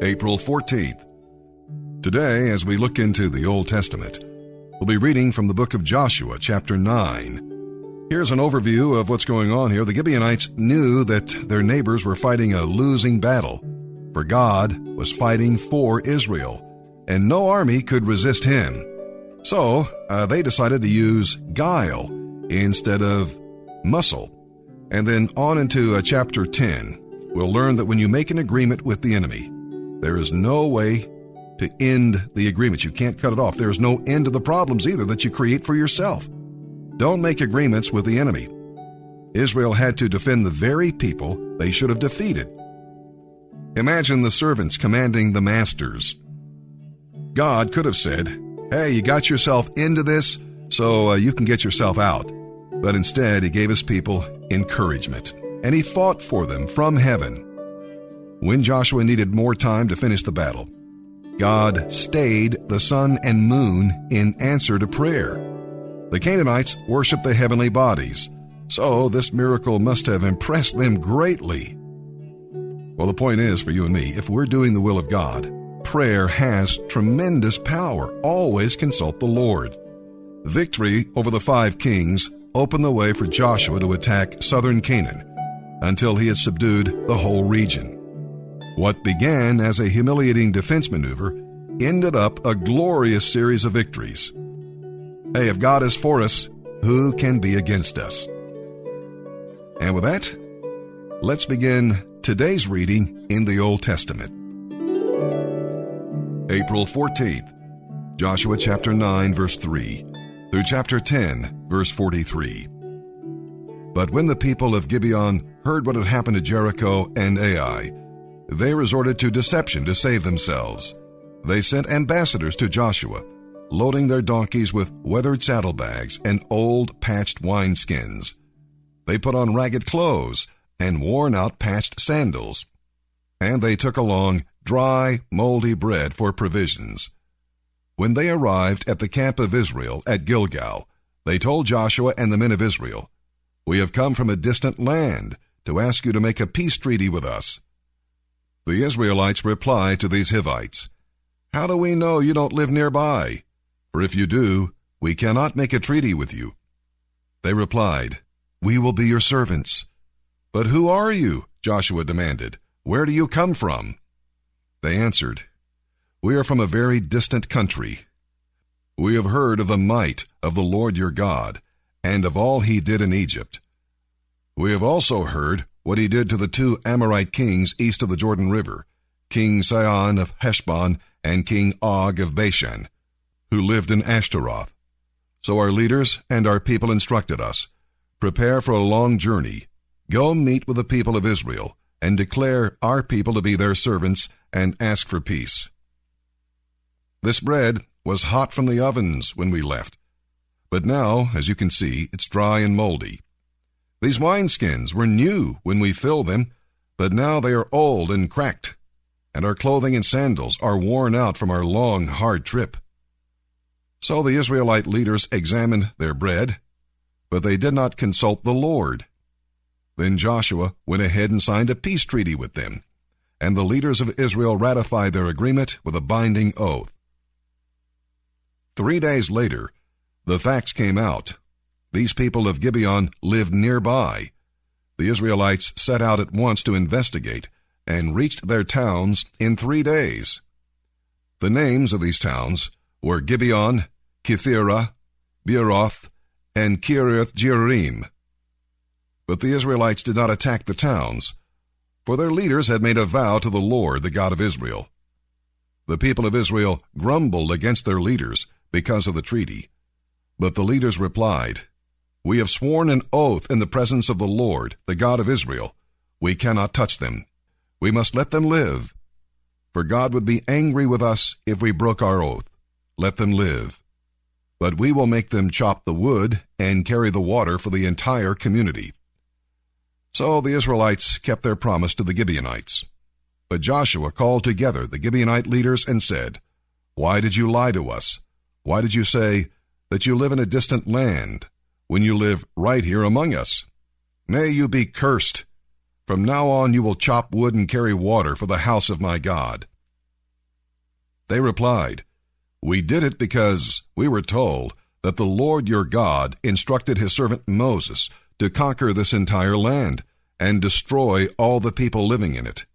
April 14th. Today, as we look into the Old Testament, we'll be reading from the book of Joshua, chapter 9. Here's an overview of what's going on here. The Gibeonites knew that their neighbors were fighting a losing battle, for God was fighting for Israel, and no army could resist him. So, they decided to use guile instead of muscle. And then on into chapter 10, we'll learn that when you make an agreement with the enemy, there is no way to end the agreement. You can't cut it off. There is no end to the problems either that you create for yourself. Don't make agreements with the enemy. Israel had to defend the very people they should have defeated. Imagine the servants commanding the masters. God could have said, "Hey, you got yourself into this, so you can get yourself out." But instead, he gave his people encouragement, and he fought for them from heaven. When Joshua needed more time to finish the battle, God stayed the sun and moon in answer to prayer. The Canaanites worshiped the heavenly bodies, so this miracle must have impressed them greatly. Well, the point is, for you and me, if we're doing the will of God, prayer has tremendous power. Always consult the Lord. Victory over the 5 kings opened the way for Joshua to attack southern Canaan until he had subdued the whole region. What began as a humiliating defense maneuver ended up a glorious series of victories. Hey, if God is for us, who can be against us? And with that, let's begin today's reading in the Old Testament. April 14th, Joshua chapter 9, verse 3, through chapter 10, verse 43. But when the people of Gibeon heard what had happened to Jericho and Ai, they resorted to deception to save themselves. They sent ambassadors to Joshua, loading their donkeys with weathered saddlebags and old patched wineskins. They put on ragged clothes and worn-out patched sandals, and they took along dry, moldy bread for provisions. When they arrived at the camp of Israel at Gilgal, they told Joshua and the men of Israel, "We have come from a distant land to ask you to make a peace treaty with us." The Israelites replied to these Hivites, "How do we know you don't live nearby? For if you do, we cannot make a treaty with you." They replied, "We will be your servants." "But who are you?" Joshua demanded. "Where do you come from?" They answered, "We are from a very distant country. We have heard of the might of the Lord your God, and of all he did in Egypt. We have also heard what he did to the 2 Amorite kings east of the Jordan River, King Sihon of Heshbon and King Og of Bashan, who lived in Ashtaroth. So our leaders and our people instructed us, 'Prepare for a long journey. Go meet with the people of Israel, and declare our people to be their servants, and ask for peace.' This bread was hot from the ovens when we left, but now, as you can see, it's dry and moldy. These wineskins were new when we filled them, but now they are old and cracked, and our clothing and sandals are worn out from our long, hard trip." So the Israelite leaders examined their bread, but they did not consult the Lord. Then Joshua went ahead and signed a peace treaty with them, and the leaders of Israel ratified their agreement with a binding oath. 3 days later, the facts came out. These people of Gibeon lived nearby. The Israelites set out at once to investigate and reached their towns in 3 days. The names of these towns were Gibeon, Kithira, Beeroth, and Kiriath Jearim. But the Israelites did not attack the towns, for their leaders had made a vow to the Lord, the God of Israel. The people of Israel grumbled against their leaders because of the treaty. But the leaders replied, "We have sworn an oath in the presence of the Lord, the God of Israel. We cannot touch them. We must let them live. For God would be angry with us if we broke our oath. Let them live. But we will make them chop the wood and carry the water for the entire community." So the Israelites kept their promise to the Gibeonites. But Joshua called together the Gibeonite leaders and said, "Why did you lie to us? Why did you say that you live in a distant land when you live right here among us? May you be cursed. From now on you will chop wood and carry water for the house of my God. They replied, "We did it because we were told that the Lord your God instructed his servant Moses to conquer this entire land and destroy all the people living in it.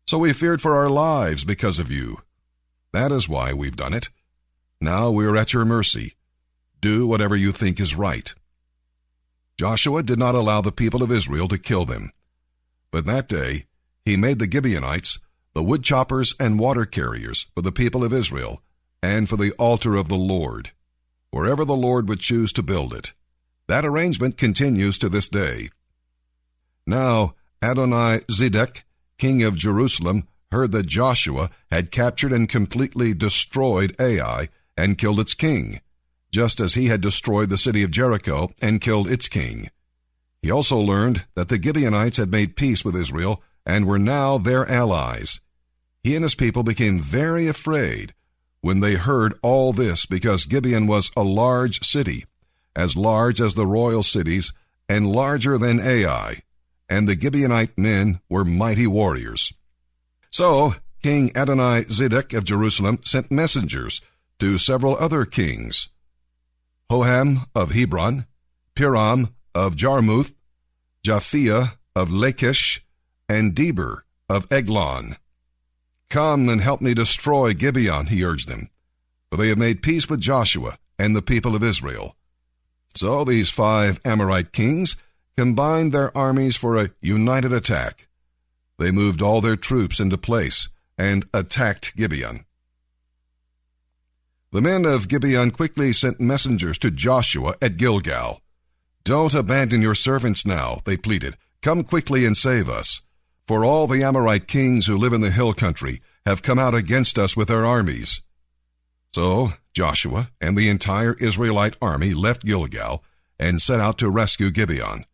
So we feared for our lives because of you. That is why we've done it. Now we are at your mercy. Do whatever you think is right." Joshua did not allow the people of Israel to kill them. But that day he made the Gibeonites the wood choppers and water carriers for the people of Israel and for the altar of the Lord, wherever the Lord would choose to build it. That arrangement continues to this day. Now Adoni-Zedek, king of Jerusalem, heard that Joshua had captured and completely destroyed Ai and killed its king, just as he had destroyed the city of Jericho and killed its king. He also learned that the Gibeonites had made peace with Israel and were now their allies. He and his people became very afraid when they heard all this, because Gibeon was a large city, as large as the royal cities and larger than Ai, and the Gibeonite men were mighty warriors. So King Adoni-Zedek of Jerusalem sent messengers to several other kings, Hoham of Hebron, Piram of Jarmuth, Japhia of Lachish, and Deber of Eglon. "Come and help me destroy Gibeon," he urged them, "for they have made peace with Joshua and the people of Israel." So these 5 Amorite kings combined their armies for a united attack. They moved all their troops into place and attacked Gibeon. The men of Gibeon quickly sent messengers to Joshua at Gilgal. "Don't abandon your servants now," they pleaded. "Come quickly and save us. For all the Amorite kings who live in the hill country have come out against us with their armies." So Joshua and the entire Israelite army left Gilgal and set out to rescue Gibeon.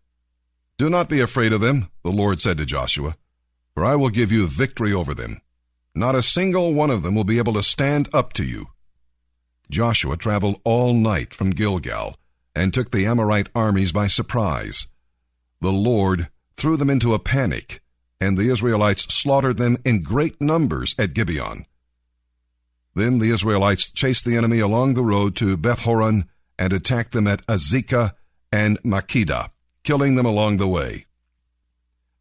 "Do not be afraid of them," the Lord said to Joshua, "for I will give you victory over them. Not a single one of them will be able to stand up to you." Joshua traveled all night from Gilgal and took the Amorite armies by surprise. The Lord threw them into a panic, and the Israelites slaughtered them in great numbers at Gibeon. Then the Israelites chased the enemy along the road to Beth-horon and attacked them at Azekah and Makkedah, killing them along the way.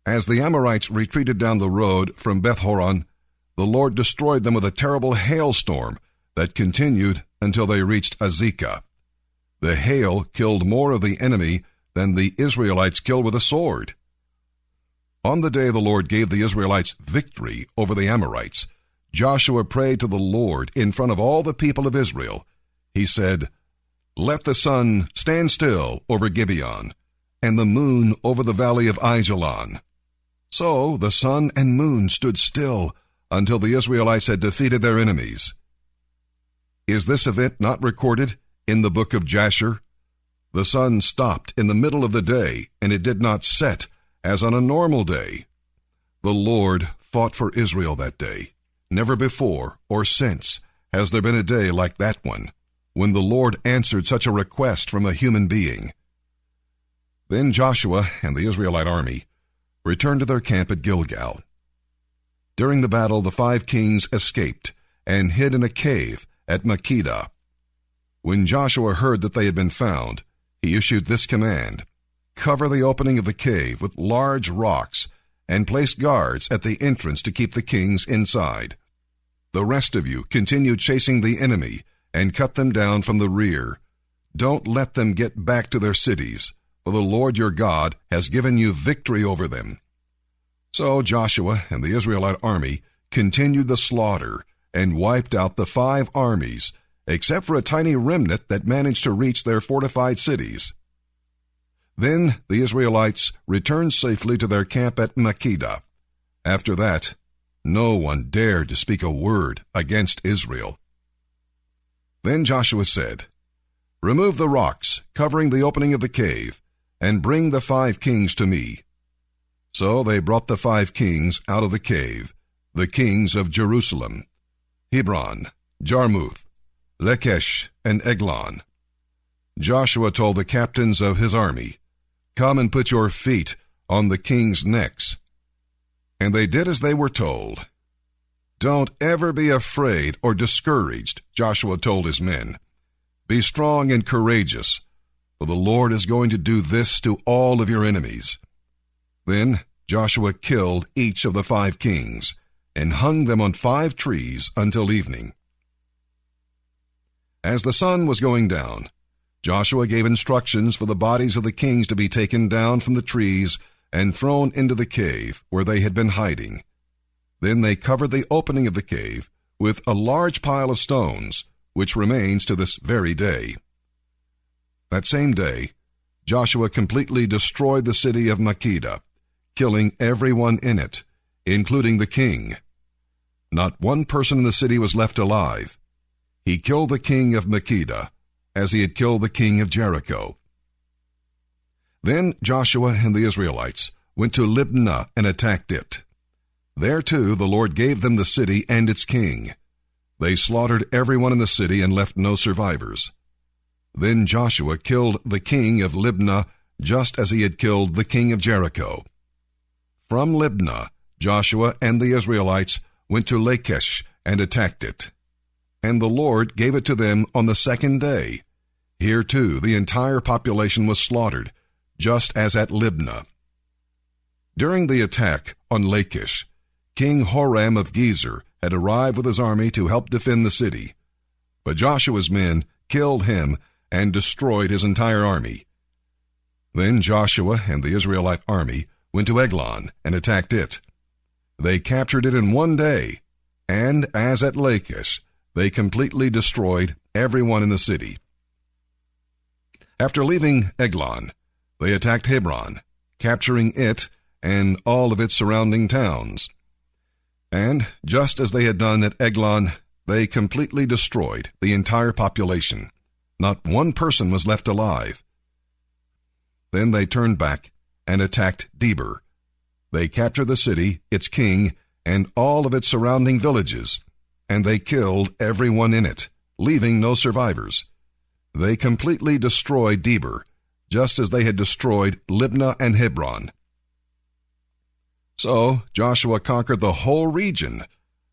As the Amorites retreated down the road from Beth-horon, the Lord destroyed them with a terrible hailstorm that continued until they reached Azekah. The hail killed more of the enemy than the Israelites killed with a sword. On the day the Lord gave the Israelites victory over the Amorites, Joshua prayed to the Lord in front of all the people of Israel. He said, "Let the sun stand still over Gibeon, and the moon over the valley of Aijalon." So the sun and moon stood still until the Israelites had defeated their enemies. Is this event not recorded in the book of Jasher? The sun stopped in the middle of the day, and it did not set as on a normal day. The Lord fought for Israel that day. Never before or since has there been a day like that one, when the Lord answered such a request from a human being. Then Joshua and the Israelite army returned to their camp at Gilgal. During the battle, the 5 kings escaped and hid in a cave at Makkedah. When Joshua heard that they had been found, he issued this command: "Cover the opening of the cave with large rocks and place guards at the entrance to keep the kings inside. The rest of you continue chasing the enemy and cut them down from the rear. Don't let them get back to their cities, for the Lord your God has given you victory over them." So Joshua and the Israelite army continued the slaughter and wiped out the 5 armies, except for a tiny remnant that managed to reach their fortified cities. Then the Israelites returned safely to their camp at Makkedah. After that, no one dared to speak a word against Israel. Then Joshua said, "Remove the rocks covering the opening of the cave, and bring the 5 kings to me." So they brought the 5 kings out of the cave, the kings of Jerusalem, Hebron, Jarmuth, Lachish, and Eglon. Joshua told the captains of his army, "Come and put your feet on the kings' necks." And they did as they were told. Don't ever be afraid or discouraged, Joshua told his men. Be strong and courageous, for the Lord is going to do this to all of your enemies. Then Joshua killed each of the 5 kings and hung them on 5 trees until evening. As the sun was going down, Joshua gave instructions for the bodies of the kings to be taken down from the trees and thrown into the cave where they had been hiding. Then they covered the opening of the cave with a large pile of stones, which remains to this very day. That same day, Joshua completely destroyed the city of Makkedah, killing everyone in it, including the king. Not one person in the city was left alive. He killed the king of Makkedah, as he had killed the king of Jericho. Then Joshua and the Israelites went to Libnah and attacked it. There too the Lord gave them the city and its king. They slaughtered everyone in the city and left no survivors. Then Joshua killed the king of Libnah just as he had killed the king of Jericho. From Libnah, Joshua and the Israelites went to Lachish and attacked it. And the Lord gave it to them on the 2nd day. Here too the entire population was slaughtered, just as at Libnah. During the attack on Lachish, King Horam of Gezer had arrived with his army to help defend the city. But Joshua's men killed him and destroyed his entire army. Then Joshua and the Israelite army went to Eglon and attacked it. They captured it in 1 day, and as at Lachish, they completely destroyed everyone in the city. After leaving Eglon, they attacked Hebron, capturing it and all of its surrounding towns. And just as they had done at Eglon, they completely destroyed the entire population. Not one person was left alive. Then they turned back and attacked Debir. They captured the city, its king, and all of its surrounding villages, and they killed everyone in it, leaving no survivors. They completely destroyed Debir, just as they had destroyed Libnah and Hebron. So Joshua conquered the whole region,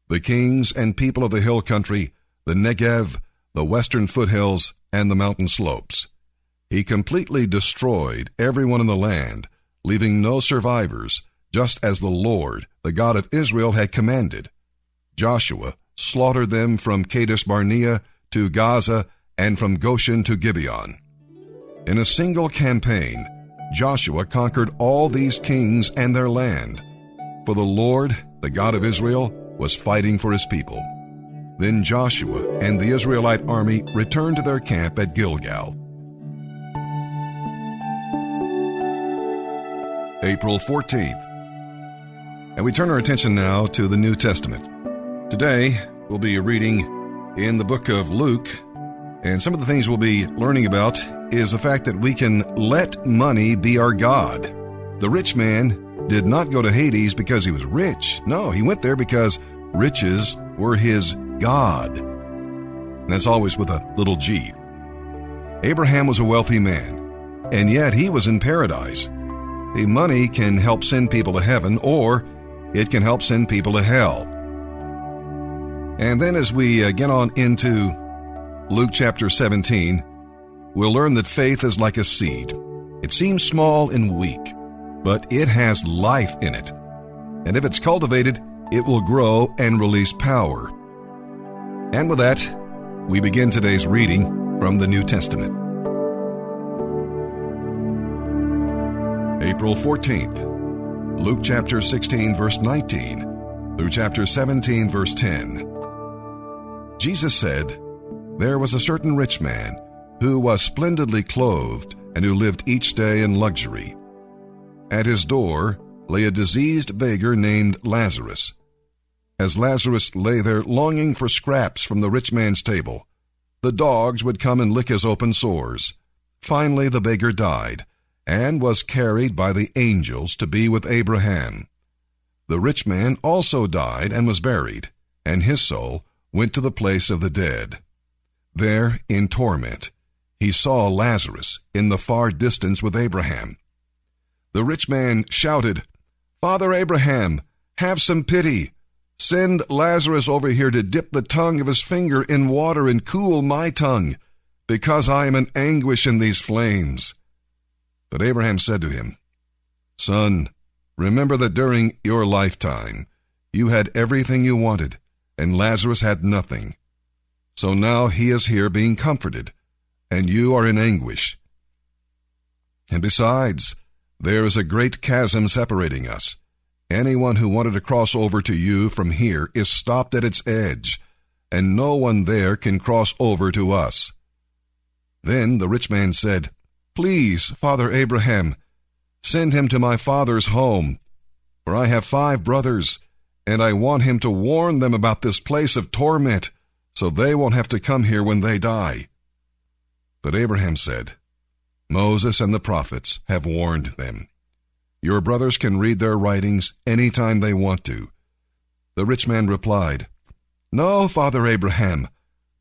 the kings and people of the hill country, the Negev, the western foothills, and the mountain slopes. He completely destroyed everyone in the land, leaving no survivors, just as the Lord, the God of Israel, had commanded. Joshua slaughtered them from Kadesh Barnea to Gaza and from Goshen to Gibeon. In a single campaign, Joshua conquered all these kings and their land, for the Lord, the God of Israel, was fighting for his people. Then Joshua and the Israelite army returned to their camp at Gilgal. April 14th. And we turn our attention now to the New Testament. Today, we'll be reading in the book of Luke, and some of the things we'll be learning about is the fact that we can let money be our God. The rich man did not go to Hades because he was rich. No, he went there because riches were his God. And that's always with a little g. Abraham was a wealthy man, and yet he was in paradise. The money can help send people to heaven, or it can help send people to hell. And then as we get on into Luke chapter 17, we'll learn that faith is like a seed. It seems small and weak, but it has life in it. And if it's cultivated, it will grow and release power. And with that, we begin today's reading from the New Testament. April 14th, Luke chapter 16, verse 19, through chapter 17, verse 10. Jesus said, "There was a certain rich man who was splendidly clothed and who lived each day in luxury. At his door lay a diseased beggar named Lazarus. As Lazarus lay there longing for scraps from the rich man's table, the dogs would come and lick his open sores. Finally, the beggar died and was carried by the angels to be with Abraham. The rich man also died and was buried, and his soul went to the place of the dead. There, in torment, he saw Lazarus in the far distance with Abraham. The rich man shouted, 'Father Abraham, have some pity. Send Lazarus over here to dip the tongue of his finger in water and cool my tongue, because I am in anguish in these flames." But Abraham said to him, "Son, remember that during your lifetime you had everything you wanted, and Lazarus had nothing. So now he is here being comforted, and you are in anguish. And besides, there is a great chasm separating us. Anyone who wanted to cross over to you from here is stopped at its edge, and no one there can cross over to us." Then the rich man said, "Please, Father Abraham, send him to my father's home, for I have 5 brothers, and I want him to warn them about this place of torment, so they won't have to come here when they die." But Abraham said, "Moses and the prophets have warned them. Your brothers can read their writings any time they want to." The rich man replied, "No, Father Abraham,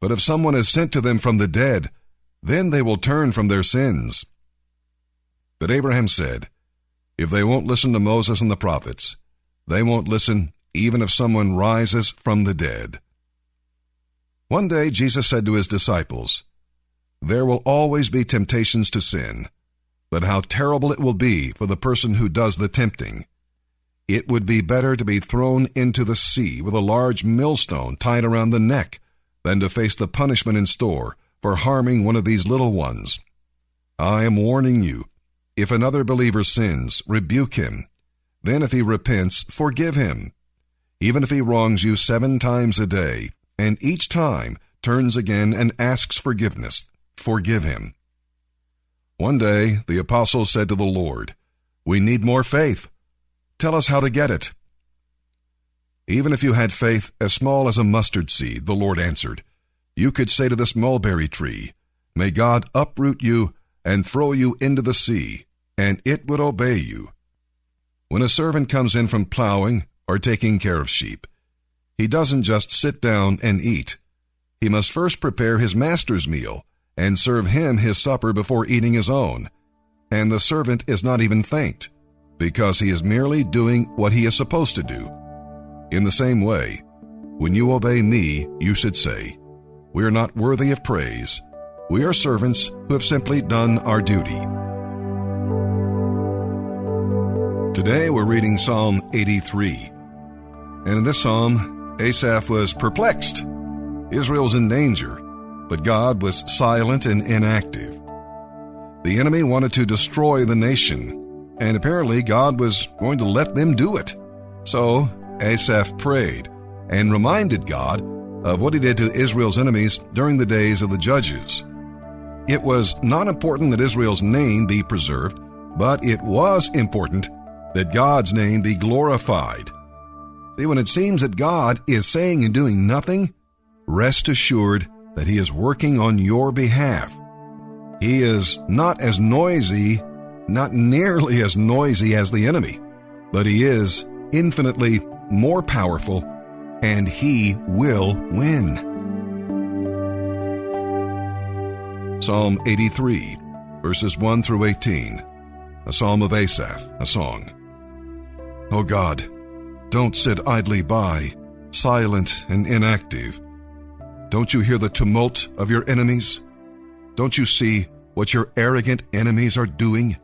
but if someone is sent to them from the dead, then they will turn from their sins." But Abraham said, "If they won't listen to Moses and the prophets, they won't listen even if someone rises from the dead." One day Jesus said to his disciples, "There will always be temptations to sin, but how terrible it will be for the person who does the tempting. It would be better to be thrown into the sea with a large millstone tied around the neck than to face the punishment in store for harming one of these little ones. I am warning you, if another believer sins, rebuke him. Then if he repents, forgive him. Even if he wrongs you 7 times a day, and each time turns again and asks forgiveness, forgive him." One day the apostles said to the Lord, "We need more faith. Tell us how to get it." "Even if you had faith as small as a mustard seed," the Lord answered, "you could say to this mulberry tree, 'May God uproot you and throw you into the sea,' and it would obey you. When a servant comes in from plowing or taking care of sheep, he doesn't just sit down and eat. He must first prepare his master's meal and serve him his supper before eating his own. And the servant is not even thanked, because he is merely doing what he is supposed to do. In the same way, when you obey me, you should say, 'We are not worthy of praise. We are servants who have simply done our duty.'" Today we're reading Psalm 83. And in this psalm, Asaph was perplexed. Israel's in danger, but God was silent and inactive. The enemy wanted to destroy the nation, and apparently God was going to let them do it. So Asaph prayed and reminded God of what he did to Israel's enemies during the days of the judges. It was not important that Israel's name be preserved, but it was important that God's name be glorified. See, when it seems that God is saying and doing nothing, rest assured that he is working on your behalf. He is not as noisy, not nearly as noisy as the enemy, but he is infinitely more powerful, and he will win. Psalm 83, verses 1 through 18, a psalm of Asaph, a song. O God, don't sit idly by, silent and inactive. Don't you hear the tumult of your enemies? Don't you see what your arrogant enemies are doing?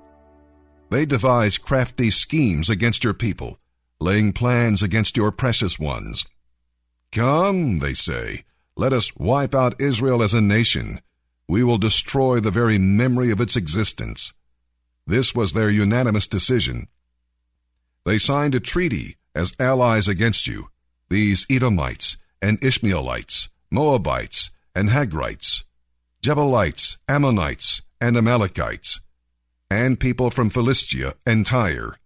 They devise crafty schemes against your people, laying plans against your precious ones. Come, they say, let us wipe out Israel as a nation. We will destroy the very memory of its existence. This was their unanimous decision. They signed a treaty as allies against you, these Edomites and Ishmaelites, Moabites and Hagrites, Jebelites, Ammonites and Amalekites, and people from Philistia and Tyre.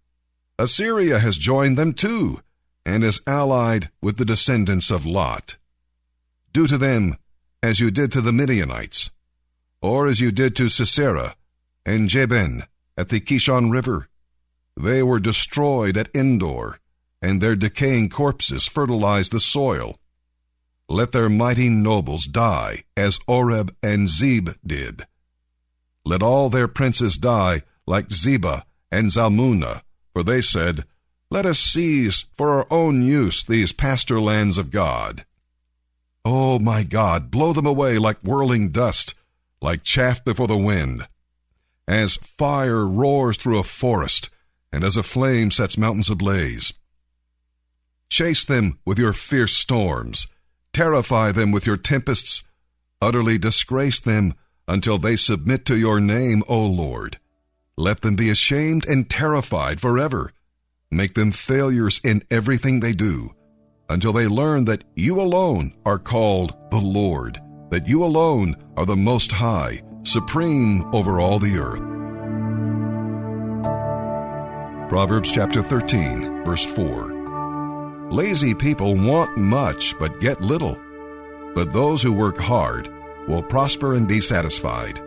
Assyria has joined them too, and is allied with the descendants of Lot. Do to them as you did to the Midianites, or as you did to Sisera and Jabin at the Kishon River. They were destroyed at Endor, and their decaying corpses fertilized the soil. Let their mighty nobles die as Oreb and Zeb did. Let all their princes die like Zebah and Zalmunna, for they said, Let us seize for our own use these pasture lands of God. Oh, my God, blow them away like whirling dust, like chaff before the wind. As fire roars through a forest, and as a flame sets mountains ablaze. Chase them with your fierce storms. Terrify them with your tempests. Utterly disgrace them until they submit to your name, O Lord. Let them be ashamed and terrified forever. Make them failures in everything they do, until they learn that you alone are called the Lord, that you alone are the Most High, supreme over all the earth. Proverbs chapter 13, verse 4. Lazy people want much but get little, but those who work hard will prosper and be satisfied.